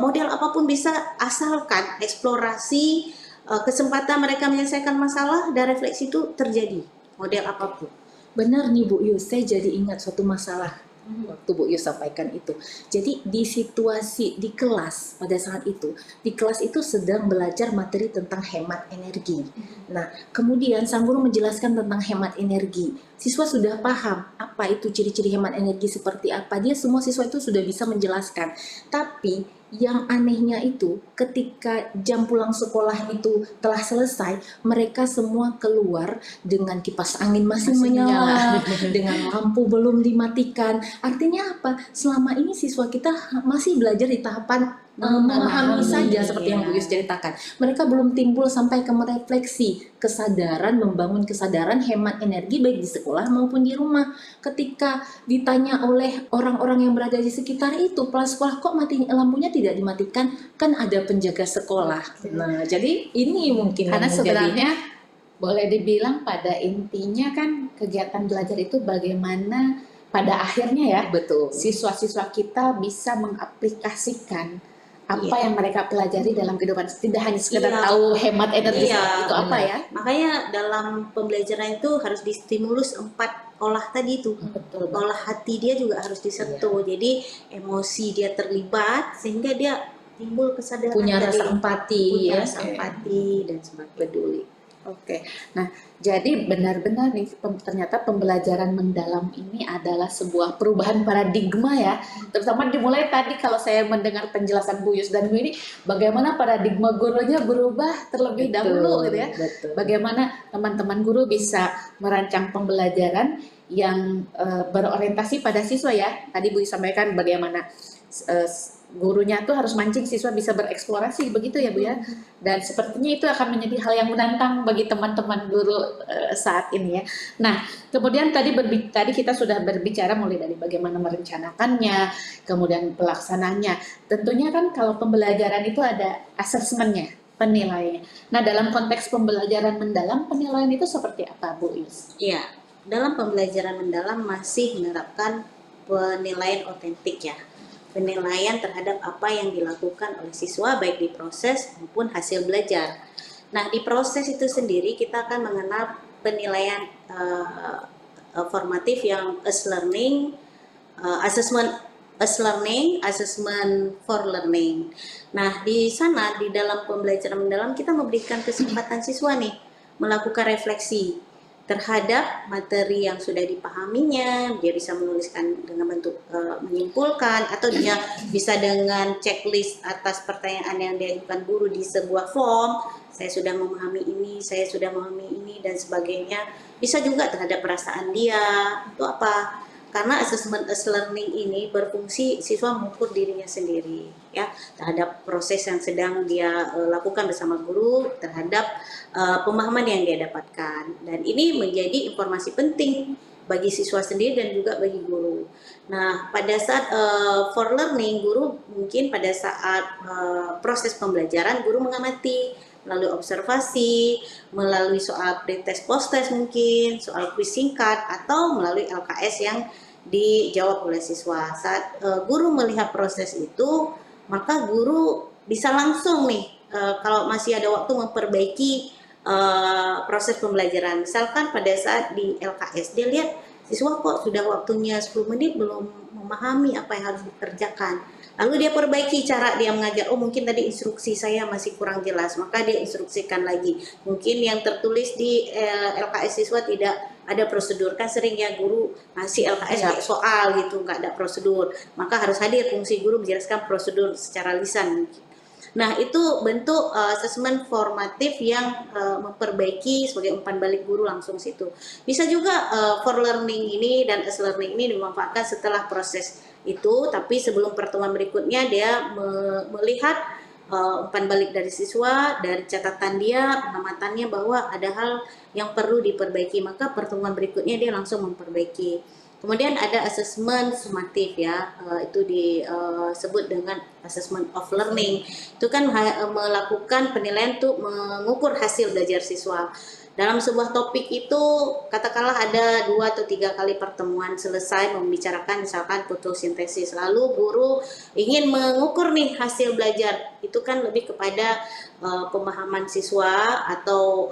model apapun bisa, asalkan eksplorasi, kesempatan mereka menyelesaikan masalah dan refleksi itu terjadi, model apapun. Benar nih Bu Yus, saya jadi ingat suatu masalah waktu Bu Yu sampaikan itu. Jadi di situasi di kelas pada saat itu, di kelas itu sedang belajar materi tentang hemat energi. Nah, kemudian sang guru menjelaskan tentang hemat energi. Siswa sudah paham apa itu ciri-ciri hemat energi seperti apa. Dia semua siswa itu sudah bisa menjelaskan. Tapi yang anehnya itu ketika jam pulang sekolah itu telah selesai, mereka semua keluar dengan kipas angin masih menyala, dengan lampu belum dimatikan. Artinya apa? Selama ini siswa kita masih belajar di tahapan memahami saja seperti yang Bu Yus ceritakan. Mereka belum timbul sampai ke merefleksi kesadaran, membangun kesadaran hemat energi baik di sekolah maupun di rumah. Ketika ditanya oleh orang-orang yang berada di sekitar itu, kepala sekolah kok lampunya tidak dimatikan? Kan ada penjaga sekolah. Nah, jadi ini mungkin Karena yang menjadi- sebenarnya boleh dibilang pada intinya kan kegiatan belajar itu bagaimana pada akhirnya ya betul. siswa-siswa kita bisa mengaplikasikan apa Iya. yang mereka pelajari dalam kehidupan, tidak hanya sekedar Iya. tahu hemat energi Iya, itu apa benar. ya. Makanya dalam pembelajaran itu harus distimulus 4 olah tadi itu. Betul. Olah hati dia juga harus disentuh. Jadi emosi dia terlibat sehingga dia timbul kesadaran Punya tadi. rasa empati, Punya ya, rasa empati dan sebagainya. peduli. Oke, nah jadi benar-benar nih ternyata pembelajaran mendalam ini adalah sebuah perubahan paradigma ya, terutama dimulai tadi kalau saya mendengar penjelasan Bu Yus dan Bu ini, bagaimana paradigma gurunya berubah terlebih dahulu gitu ya, Betul. bagaimana teman-teman guru bisa merancang pembelajaran yang berorientasi pada siswa ya, tadi Bu Yus sampaikan bagaimana gurunya tuh harus mancing siswa bisa bereksplorasi begitu ya Bu ya. Dan sepertinya itu akan menjadi hal yang menantang bagi teman-teman guru saat ini ya. Nah, kemudian tadi kita sudah berbicara mulai dari bagaimana merencanakannya, kemudian pelaksananya. Tentunya kan kalau pembelajaran itu ada asesmennya, penilaiannya. Nah, dalam konteks pembelajaran mendalam, penilaian itu seperti apa Bu Is? Iya, dalam pembelajaran mendalam masih menerapkan penilaian otentik ya. Penilaian terhadap apa yang dilakukan oleh siswa baik di proses maupun hasil belajar. Nah, di proses itu sendiri kita akan mengenal penilaian formatif yang as learning, assessment for learning. Nah, di sana di dalam pembelajaran mendalam kita memberikan kesempatan siswa nih melakukan refleksi terhadap materi yang sudah dipahaminya. Dia bisa menuliskan dengan bentuk menyimpulkan, atau dia bisa dengan checklist atas pertanyaan yang diajukan guru di sebuah form. Saya sudah memahami ini, saya sudah memahami ini, dan sebagainya. Bisa juga terhadap perasaan dia, itu apa? Karena assessment as learning ini berfungsi siswa mengukur dirinya sendiri ya terhadap proses yang sedang dia lakukan bersama guru, terhadap pemahaman yang dia dapatkan, dan ini menjadi informasi penting bagi siswa sendiri dan juga bagi guru. Nah, pada saat for learning, guru mungkin pada saat proses pembelajaran guru mengamati melalui observasi, melalui soal pretest post-test mungkin, soal kuis singkat, atau melalui LKS yang dijawab oleh siswa. Saat guru melihat proses itu, maka guru bisa langsung nih kalau masih ada waktu memperbaiki proses pembelajaran. Misalkan pada saat di LKS dia lihat siswa kok sudah waktunya 10 menit belum memahami apa yang harus dikerjakan. Lalu dia perbaiki cara dia mengajar. Oh, mungkin tadi instruksi saya masih kurang jelas, maka dia instruksikan lagi. Mungkin yang tertulis di LKS siswa tidak ada prosedur. Kan sering ya guru ngasih LKS kayak soal gitu, nggak ada prosedur. Maka harus hadir fungsi guru menjelaskan prosedur secara lisan. Nah, itu bentuk asesmen formatif yang memperbaiki sebagai umpan balik guru langsung situ. Bisa juga for learning ini dan as learning ini dimanfaatkan setelah proses itu, tapi sebelum pertemuan berikutnya dia melihat umpan balik dari siswa, dari catatan dia, pengamatannya bahwa ada hal yang perlu diperbaiki, maka pertemuan berikutnya dia langsung memperbaiki. Kemudian ada asesmen sumatif ya, itu disebut dengan assessment of learning. Itu kan melakukan penilaian untuk mengukur hasil belajar siswa. Dalam sebuah topik itu katakanlah ada 2 atau 3 kali pertemuan selesai membicarakan misalkan fotosintesis, lalu guru ingin mengukur nih hasil belajar, itu kan lebih kepada pemahaman siswa atau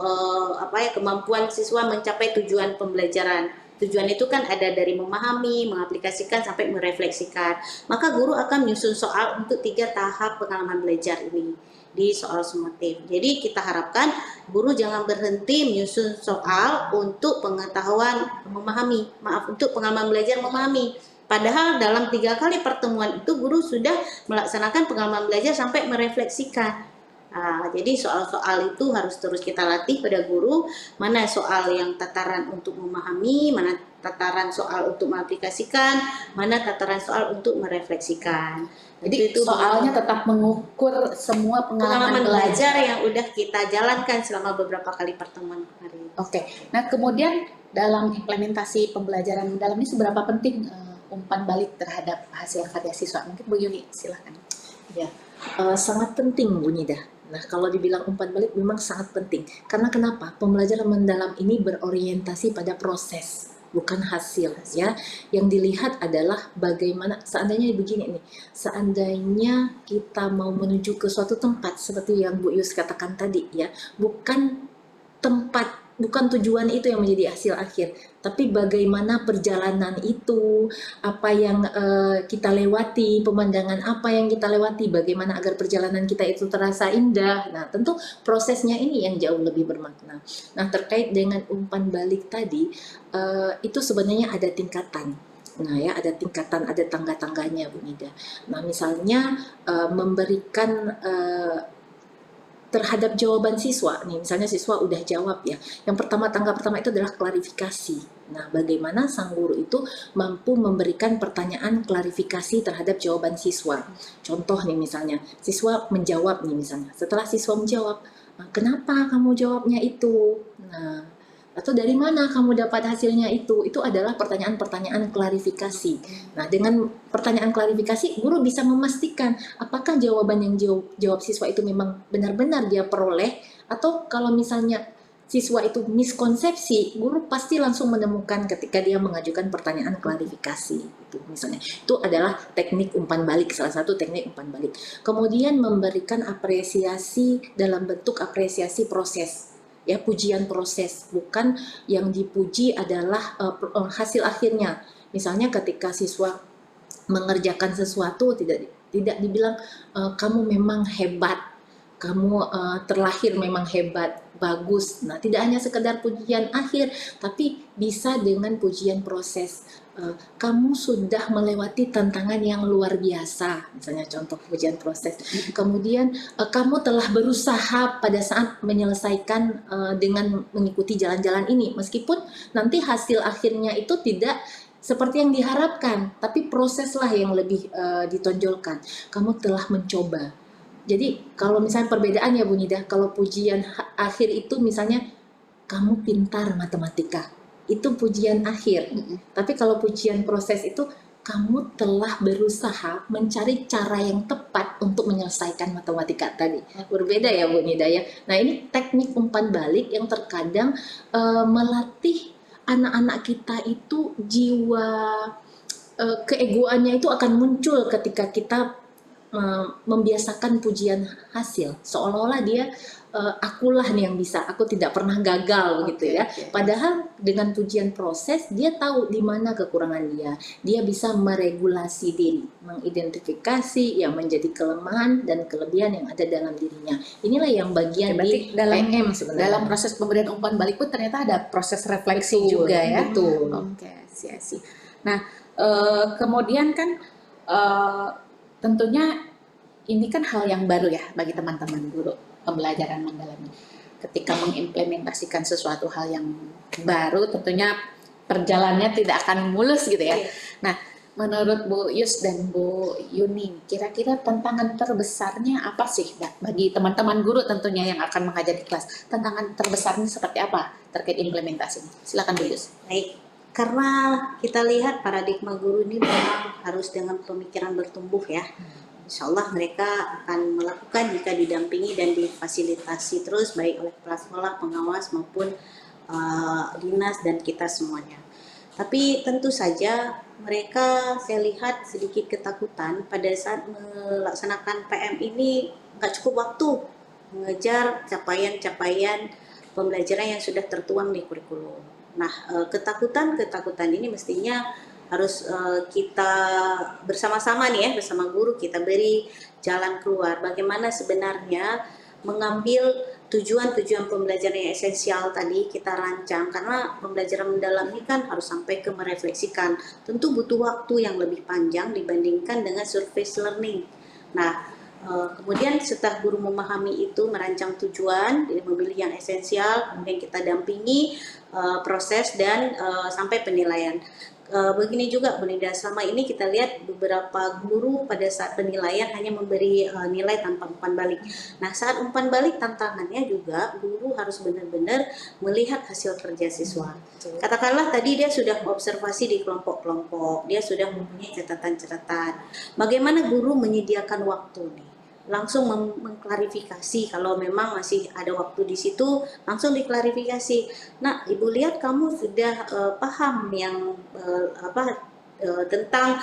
kemampuan siswa mencapai tujuan pembelajaran. Tujuan itu kan ada dari memahami, mengaplikasikan sampai merefleksikan. Maka guru akan menyusun soal untuk 3 tahap pengalaman belajar ini di soal sumatif. Jadi kita harapkan guru jangan berhenti menyusun soal untuk pengetahuan memahami, untuk pengalaman belajar memahami. Padahal dalam 3 kali pertemuan itu guru sudah melaksanakan pengalaman belajar sampai merefleksikan. Jadi soal-soal itu harus terus kita latih pada guru, mana soal yang tataran untuk memahami, mana tataran soal untuk mengaplikasikan, mana tataran soal untuk merefleksikan. Jadi itu soalnya tetap mengukur semua pengalaman pengalaman belajar. belajar yang udah kita jalankan selama beberapa kali pertemuan kemarin. Oke, nah kemudian dalam implementasi pembelajaran mendalam ini seberapa penting umpan balik terhadap hasil karya siswa? Mungkin Bu Yuni, silahkan. Ya, sangat penting Bu Nida. Nah, kalau dibilang umpan balik memang sangat penting. Karena kenapa? Pembelajaran mendalam ini berorientasi pada proses, bukan hasil, ya. Yang dilihat adalah bagaimana, seandainya begini nih, seandainya kita mau menuju ke suatu tempat seperti yang Bu Yus katakan tadi, ya, bukan tempat, bukan tujuan itu yang menjadi hasil akhir, tapi bagaimana perjalanan itu, apa yang kita lewati, pemandangan apa yang kita lewati, bagaimana agar perjalanan kita itu terasa indah. Nah, tentu prosesnya ini yang jauh lebih bermakna. Nah, terkait dengan umpan balik tadi, itu sebenarnya ada tingkatan. Nah ya, ada tingkatan, ada tangga-tangganya Bu Nida. Nah, misalnya memberikan terhadap jawaban siswa nih, misalnya siswa udah jawab ya. Yang pertama, tangga pertama itu adalah klarifikasi. Nah, bagaimana sang guru itu mampu memberikan pertanyaan klarifikasi terhadap jawaban siswa. Contoh nih misalnya, siswa menjawab nih misalnya. Setelah siswa menjawab, kenapa kamu jawabnya itu? Nah, atau dari mana kamu dapat hasilnya itu? Itu adalah pertanyaan-pertanyaan klarifikasi. Nah, dengan pertanyaan klarifikasi, guru bisa memastikan apakah jawaban yang jawab siswa itu memang benar-benar dia peroleh, atau kalau misalnya siswa itu miskonsepsi, guru pasti langsung menemukan ketika dia mengajukan pertanyaan klarifikasi. Itu misalnya, itu adalah teknik umpan balik, salah satu teknik umpan balik. Kemudian memberikan apresiasi dalam bentuk apresiasi proses. Ya, pujian proses, bukan yang dipuji adalah hasil akhirnya. Misalnya ketika siswa mengerjakan sesuatu, tidak dibilang kamu memang hebat, kamu terlahir memang hebat, bagus. Nah, tidak hanya sekedar pujian akhir, tapi bisa dengan pujian proses. Kamu sudah melewati tantangan yang luar biasa, misalnya contoh pujian proses. Kemudian kamu telah berusaha pada saat menyelesaikan dengan mengikuti jalan-jalan ini, meskipun nanti hasil akhirnya itu tidak seperti yang diharapkan, tapi proseslah yang lebih ditonjolkan. Kamu telah mencoba. Jadi kalau misalnya perbedaan ya Bu Nida, kalau pujian akhir itu misalnya kamu pintar matematika, itu pujian akhir. Tapi kalau pujian proses itu kamu telah berusaha mencari cara yang tepat untuk menyelesaikan matematika tadi. Berbeda ya Bu Nida ya. Nah, ini teknik umpan balik yang terkadang melatih anak-anak kita itu jiwa keegoannya itu akan muncul ketika kita membiasakan pujian hasil, seolah-olah dia akulah nih yang bisa, aku tidak pernah gagal begitu ya. Padahal dengan pujian proses dia tahu di mana kekurangan dia bisa meregulasi diri, mengidentifikasi yang menjadi kelemahan dan kelebihan yang ada dalam dirinya. Inilah yang bagian di dalam PM sebenarnya. Dalam proses pemberian umpan balik pun ternyata ada proses refleksi juga ya. Betul. Oke, siap. Nah, kemudian kan tentunya ini kan hal yang baru ya bagi teman-teman guru pembelajaran mendalam. Ketika mengimplementasikan sesuatu hal yang baru, tentunya perjalanannya tidak akan mulus gitu ya. Nah, menurut Bu Yus dan Bu Yuni, kira-kira tantangan terbesarnya apa sih bagi teman-teman guru tentunya yang akan mengajar di kelas? Tantangan terbesarnya seperti apa terkait implementasi? Silakan Bu Yus. Baik, karena kita lihat paradigma guru ini memang harus dengan pemikiran bertumbuh ya. Insya Allah mereka akan melakukan jika didampingi dan difasilitasi terus baik oleh kepala sekolah, pengawas maupun dinas dan kita semuanya. Tapi tentu saja mereka saya lihat sedikit ketakutan pada saat melaksanakan PM ini, nggak cukup waktu mengejar capaian-capaian pembelajaran yang sudah tertuang di kurikulum. Nah, ketakutan ini mestinya harus kita bersama-sama nih ya, bersama guru kita beri jalan keluar. Bagaimana sebenarnya mengambil tujuan-tujuan pembelajaran yang esensial tadi kita rancang, karena pembelajaran mendalam ini kan harus sampai ke merefleksikan. Tentu butuh waktu yang lebih panjang dibandingkan dengan surface learning. Nah, kemudian setelah guru memahami itu, merancang tujuan, jadi memilih yang esensial, kemudian kita dampingi proses dan sampai penilaian. Begini juga Bu Nida, selama ini kita lihat beberapa guru pada saat penilaian hanya memberi nilai tanpa umpan balik. Nah, saat umpan balik tantangannya juga guru harus benar-benar melihat hasil kerja siswa. Katakanlah tadi dia sudah observasi di kelompok-kelompok, dia sudah mempunyai catatan-catatan. Bagaimana guru menyediakan waktu nih? Langsung mengklarifikasi, kalau memang masih ada waktu di situ, langsung diklarifikasi. Nah, Ibu lihat kamu sudah paham yang tentang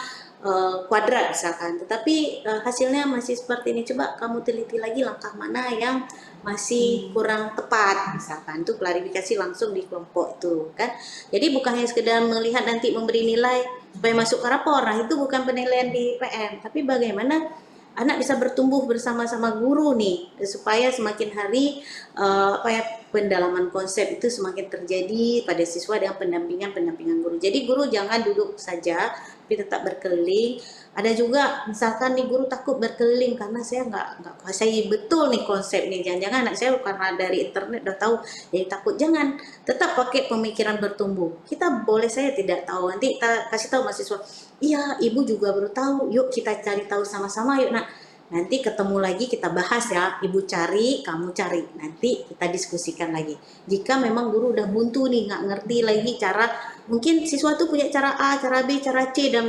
kuadrat misalkan, tetapi hasilnya masih seperti ini. Coba kamu teliti lagi langkah mana yang masih kurang tepat misalkan. Itu klarifikasi langsung di kelompok itu kan. Jadi bukan hanya sekedar melihat nanti memberi nilai supaya masuk ke rapor. Nah, itu bukan penilaian di PM, tapi bagaimana anak bisa bertumbuh bersama-sama guru nih, supaya semakin hari pendalaman konsep itu semakin terjadi pada siswa dengan pendampingan guru. Jadi guru jangan duduk saja, tapi tetap berkeliling. Ada juga misalkan nih guru takut berkeliling karena saya nggak kuasai betul nih konsep nih. Jangan-jangan anak saya karena dari internet udah tahu jadi takut. Jangan, tetap pakai pemikiran bertumbuh. Kita boleh saya tidak tahu, nanti kita kasih tahu mahasiswa, iya ibu juga baru tahu, yuk kita cari tahu sama-sama yuk. Nah, nanti ketemu lagi kita bahas ya, ibu cari, kamu cari, nanti kita diskusikan lagi. Jika memang guru udah buntu nih, nggak ngerti lagi cara, mungkin siswa tuh punya cara A, cara B, cara C dalam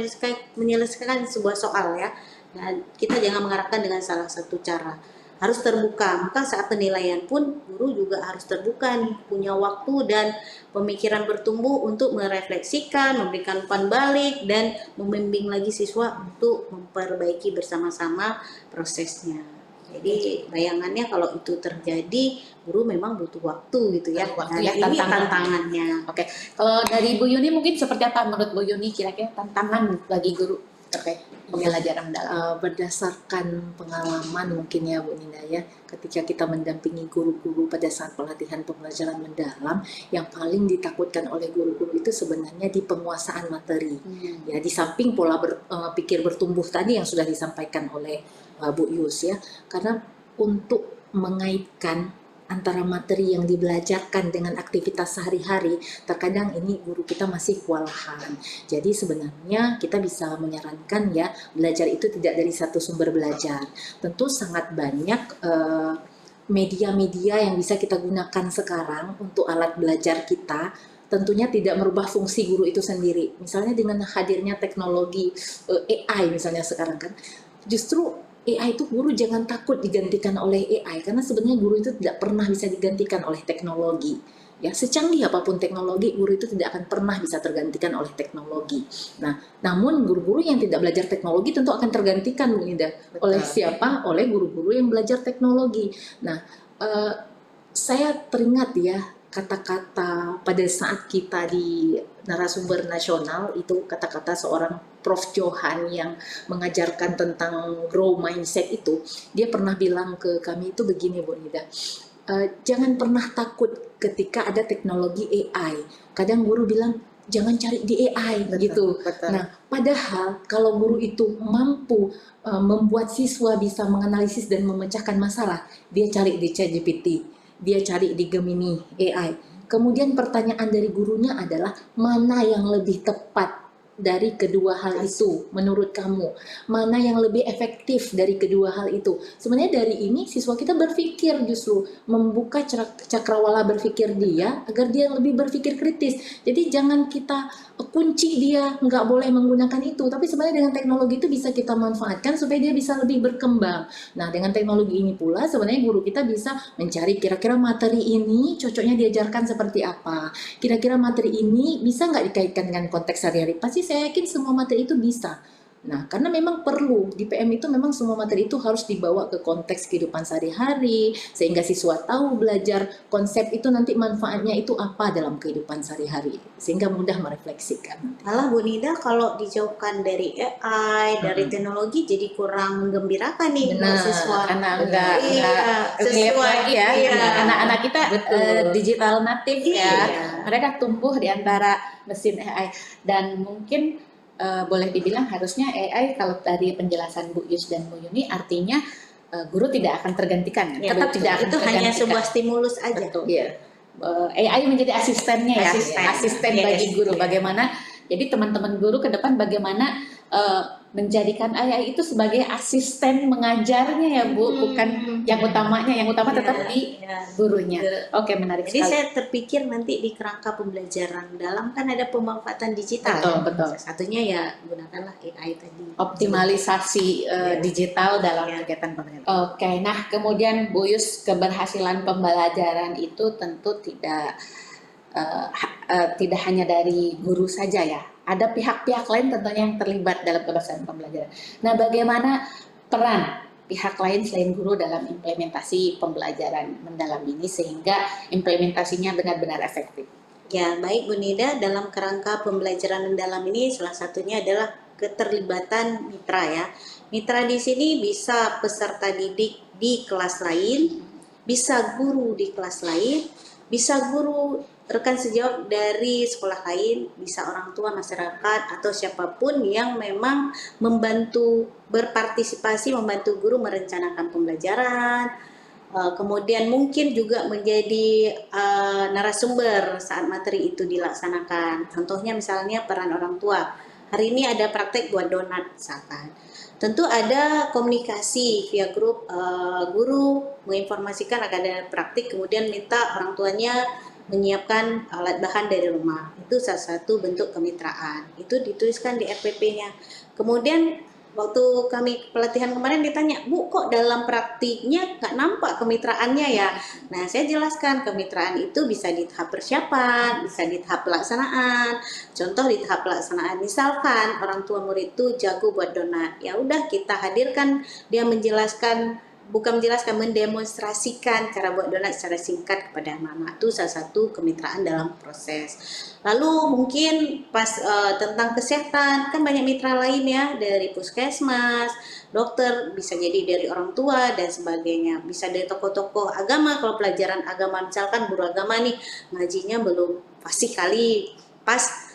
menyelesaikan sebuah soal ya. Nah, kita jangan mengarahkan dengan salah satu cara. Harus terbuka, maka saat penilaian pun guru juga harus terbuka nih, punya waktu dan pemikiran bertumbuh untuk merefleksikan, memberikan umpan balik, dan membimbing lagi siswa untuk memperbaiki bersama-sama prosesnya. Jadi bayangannya kalau itu terjadi, guru memang butuh waktu gitu ya. Waktu Nah, ya, ini tantangan. tantangannya. Oke, kalau dari Bu Yuni mungkin seperti apa menurut Bu Yuni kira-kira tantangan bagi guru terkait pembelajaran mendalam? Berdasarkan pengalaman mungkin ya Bu Nina ya, ketika kita mendampingi guru-guru pada saat pelatihan pembelajaran mendalam, yang paling ditakutkan oleh guru-guru itu sebenarnya di penguasaan materi. Ya, di samping pola pikir bertumbuh tadi yang sudah disampaikan oleh Bu Yus ya, karena untuk mengaitkan antara materi yang dibelajarkan dengan aktivitas sehari-hari, terkadang ini guru kita masih kewalahan. Jadi sebenarnya kita bisa menyarankan ya, belajar itu tidak dari satu sumber belajar. Tentu sangat banyak media-media yang bisa kita gunakan sekarang untuk alat belajar kita, tentunya tidak merubah fungsi guru itu sendiri. Misalnya dengan hadirnya teknologi AI misalnya sekarang kan, justru AI itu guru jangan takut digantikan oleh AI, karena sebenarnya guru itu tidak pernah bisa digantikan oleh teknologi. Ya, secanggih apapun teknologi, guru itu tidak akan pernah bisa tergantikan oleh teknologi. Nah, namun guru-guru yang tidak belajar teknologi tentu akan tergantikan, Bu Nida. Oleh siapa? Oleh guru-guru yang belajar teknologi. Nah, saya teringat ya kata-kata pada saat kita di narasumber nasional, itu kata-kata seorang Prof. Johan yang mengajarkan tentang grow mindset itu. Dia pernah bilang ke kami itu begini Bu Nida, jangan pernah takut ketika ada teknologi AI. Kadang guru bilang jangan cari di AI gitu. Betul. Nah, padahal kalau guru itu mampu membuat siswa bisa menganalisis dan memecahkan masalah, dia cari di ChatGPT, dia cari di Gemini AI. Kemudian pertanyaan dari gurunya adalah mana yang lebih tepat dari kedua hal itu menurut kamu? Mana yang lebih efektif dari kedua hal itu? Sebenarnya dari ini siswa kita berpikir, justru membuka cakrawala berpikir dia agar dia lebih berpikir kritis. Jadi jangan kita kunci dia nggak boleh menggunakan itu, tapi sebenarnya dengan teknologi itu bisa kita manfaatkan supaya dia bisa lebih berkembang. Nah, dengan teknologi ini pula sebenarnya guru kita bisa mencari kira-kira materi ini cocoknya diajarkan seperti apa. Kira-kira materi ini bisa nggak dikaitkan dengan konteks sehari-hari? Pasti saya yakin semua materi itu bisa. Nah, karena memang perlu di PM itu memang semua materi itu harus dibawa ke konteks kehidupan sehari-hari sehingga siswa tahu belajar konsep itu nanti manfaatnya itu apa dalam kehidupan sehari-hari sehingga mudah merefleksikan. Malah Bu Nida kalau dijauhkan dari AI, dari teknologi jadi kurang menggembirakan nih buat Benar, siswa. Karena Benar. enggak Iya, relate sesuai lagi ya. iya. Anak-anak kita Betul. digital native ya. Iya. Mereka tumbuh di antara mesin AI dan mungkin boleh dibilang harusnya AI kalau dari penjelasan Bu Yus dan Bu Yuni artinya guru tidak akan tergantikan, Ya, tetap betul. tidak akan Itu hanya tergantikan. sebuah stimulus aja. Betul. Iya. AI menjadi asistennya ya, Asisten. bagi Yes. guru. Bagaimana? Jadi teman-teman guru ke depan bagaimana menjadikan AI itu sebagai asisten mengajarnya ya Bu, bukan yang utamanya. Yang utama tetap di Iya. gurunya. Oke, menarik Jadi sekali. saya terpikir nanti di kerangka pembelajaran dalam kan ada pemanfaatan digital. Betul, ya. betul. Salah satunya ya gunakanlah AI tadi. Optimalisasi Iya. digital dalam Iya. kegiatan pembelajaran. Oke, nah kemudian Bu Yus, keberhasilan pembelajaran itu tentu tidak hanya dari guru saja ya. Ada pihak-pihak lain tentunya yang terlibat dalam keberhasilan pembelajaran. Nah, bagaimana peran pihak lain selain guru dalam implementasi pembelajaran mendalam ini sehingga implementasinya benar-benar efektif? Ya, baik Bu Nida, dalam kerangka pembelajaran mendalam ini salah satunya adalah keterlibatan mitra ya. Mitra di sini bisa peserta didik di kelas lain, bisa guru di kelas lain, bisa guru rekan sejawat dari sekolah lain, bisa orang tua masyarakat atau siapapun yang memang membantu berpartisipasi, membantu guru merencanakan pembelajaran, kemudian mungkin juga menjadi narasumber saat materi itu dilaksanakan. Contohnya misalnya peran orang tua. Hari ini ada praktek buat donat misalkan. Tentu ada komunikasi via grup, guru menginformasikan akan ada praktik, kemudian minta orang tuanya menyiapkan alat bahan dari rumah. Itu salah satu bentuk kemitraan. Itu dituliskan di RPP-nya. Kemudian waktu kami pelatihan kemarin ditanya, Bu, kok dalam praktiknya nggak nampak kemitraannya ya? Nah, saya jelaskan kemitraan itu bisa di tahap persiapan, bisa di tahap pelaksanaan. Contoh di tahap pelaksanaan, misalkan orang tua murid itu jago buat donat, ya udah kita hadirkan dia menjelaskan, bukan menjelaskan, mendemonstrasikan cara buat donat secara singkat kepada anak-anak. Itu salah satu kemitraan dalam proses. Lalu mungkin pas tentang kesehatan, kan banyak mitra lain ya, dari puskesmas, dokter, bisa jadi dari orang tua dan sebagainya, bisa dari tokoh-tokoh agama. Kalau pelajaran agama misalkan guru agama nih ngajinya belum fasih kali, pas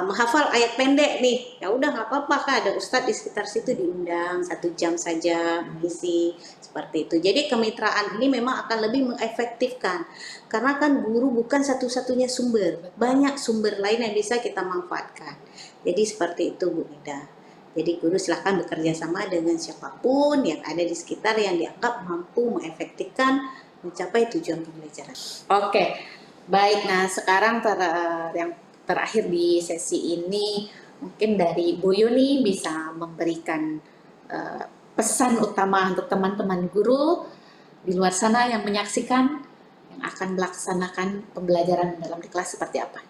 menghafal ayat pendek nih, ya udah nggak apa-apa, kan ada ustadz di sekitar situ diundang 1 jam saja mengisi seperti itu. Jadi kemitraan ini memang akan lebih mengefektifkan karena kan guru bukan satu-satunya sumber, banyak sumber lain yang bisa kita manfaatkan. Jadi seperti itu Bu Nida. Jadi guru silahkan bekerja sama dengan siapapun yang ada di sekitar yang dianggap mampu mengefektifkan mencapai tujuan pembelajaran. Oke, baik. Nah, sekarang yang terakhir di sesi ini mungkin dari Bu Yuni bisa memberikan pesan utama untuk teman-teman guru di luar sana yang menyaksikan, yang akan melaksanakan pembelajaran dalam di kelas seperti apa?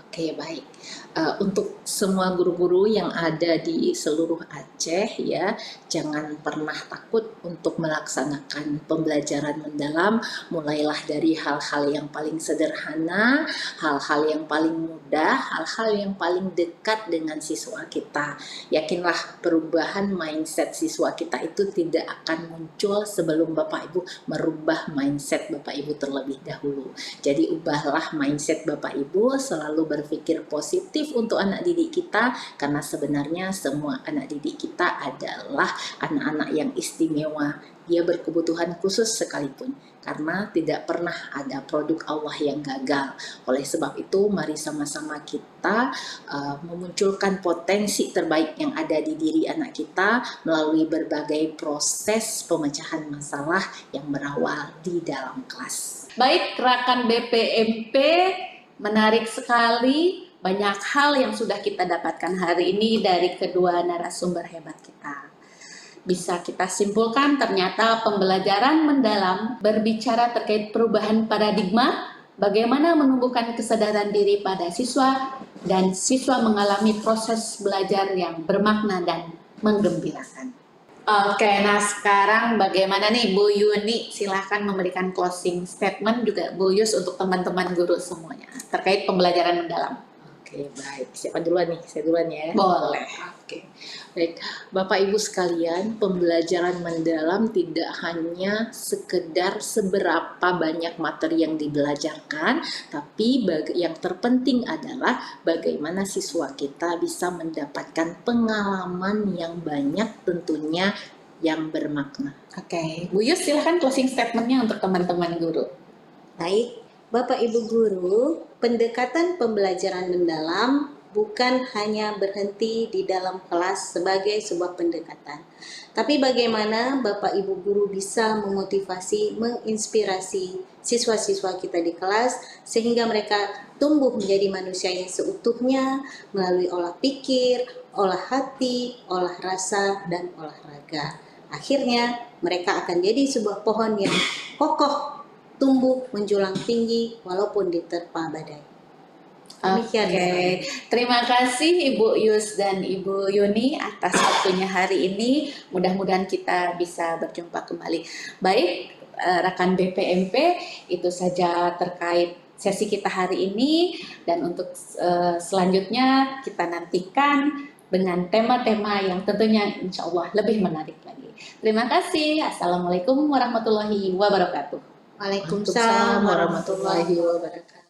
Oke, baik. Untuk semua guru-guru yang ada di seluruh Aceh ya, jangan pernah takut untuk melaksanakan pembelajaran mendalam. Mulailah dari hal-hal yang paling sederhana, hal-hal yang paling mudah, hal-hal yang paling dekat dengan siswa kita. Yakinlah perubahan mindset siswa kita itu tidak akan muncul sebelum Bapak Ibu merubah mindset Bapak Ibu terlebih dahulu. Jadi ubahlah mindset Bapak Ibu, selalu berpikir positif untuk anak didik kita, karena sebenarnya semua anak didik kita adalah anak-anak yang istimewa. Dia berkebutuhan khusus sekalipun, karena tidak pernah ada produk Allah yang gagal. Oleh sebab itu, mari sama-sama kita memunculkan potensi terbaik yang ada di diri anak kita melalui berbagai proses pemecahan masalah yang berawal di dalam kelas. Baik, rekan BPMP, menarik sekali. Banyak hal yang sudah kita dapatkan hari ini dari kedua narasumber hebat kita. Bisa kita simpulkan ternyata pembelajaran mendalam berbicara terkait perubahan paradigma, bagaimana menumbuhkan kesadaran diri pada siswa, dan siswa mengalami proses belajar yang bermakna dan menggembirakan. Oke, nah sekarang bagaimana nih Bu Yuni? Silahkan memberikan closing statement juga Bu Yus untuk teman-teman guru semuanya terkait pembelajaran mendalam. Oke, baik. Siapa duluan nih? Saya duluan ya. Boleh. Oke, baik. Bapak Ibu sekalian, pembelajaran mendalam tidak hanya sekedar seberapa banyak materi yang dibelajarkan, tapi yang terpenting adalah bagaimana siswa kita bisa mendapatkan pengalaman yang banyak, tentunya yang bermakna. Oke, Bu Yus silahkan closing statementnya untuk teman-teman guru. Baik, Bapak Ibu guru, pendekatan pembelajaran mendalam bukan hanya berhenti di dalam kelas sebagai sebuah pendekatan, tapi bagaimana Bapak Ibu guru bisa memotivasi, menginspirasi siswa-siswa kita di kelas sehingga mereka tumbuh menjadi manusia yang seutuhnya melalui olah pikir, olah hati, olah rasa, dan olahraga. Akhirnya mereka akan jadi sebuah pohon yang kokoh, tumbuh menjulang tinggi walaupun diterpa badai. Demikian. Oke, terima kasih Ibu Yus dan Ibu Yuni atas waktunya hari ini. Mudah-mudahan kita bisa berjumpa kembali. Baik, rekan BPMP, itu saja terkait sesi kita hari ini. Dan untuk selanjutnya kita nantikan dengan tema-tema yang tentunya insya Allah lebih menarik lagi. Terima kasih. Assalamualaikum warahmatullahi wabarakatuh. Waalaikumsalam warahmatullahi wabarakatuh.